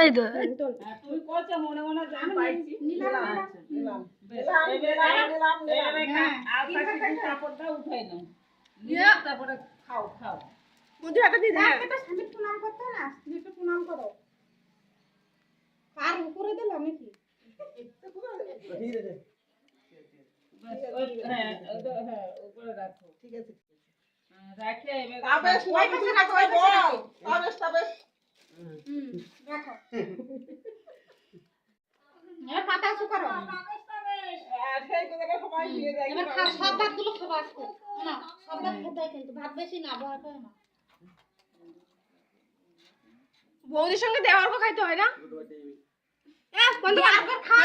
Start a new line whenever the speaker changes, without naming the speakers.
এই তো
তুই কত মনে মনে জান পাইছি
নিলাম
আর পাশে কাপড়টা উঠাই নাও নিয়ে তারপরে খাও খাও
মুদি হাতে দি দে একটা স্বামী প্রণাম করতে না তুমি একটু প্রণাম করো আর উপরে দিলাম নাকি একটু পুরো
ঠিক আছে
হ্যাঁ উপরে রাখো
ঠিক আছে
রাখে এবার
তবে
ওই পাশে রাখো ওই পাশে রাখো
তবে
রাখো এবার পাতা আসো করো
সেই করে সবাই দিয়ে যায়
এবার খা সব ভাতগুলো খাবা আজকে না সব ভাত খেতে হয় কিন্তু ভাত বেশি না ভয় পায় না বৌদির সঙ্গে দেওয়ার খাইতে হয় না বন্ধু আর খা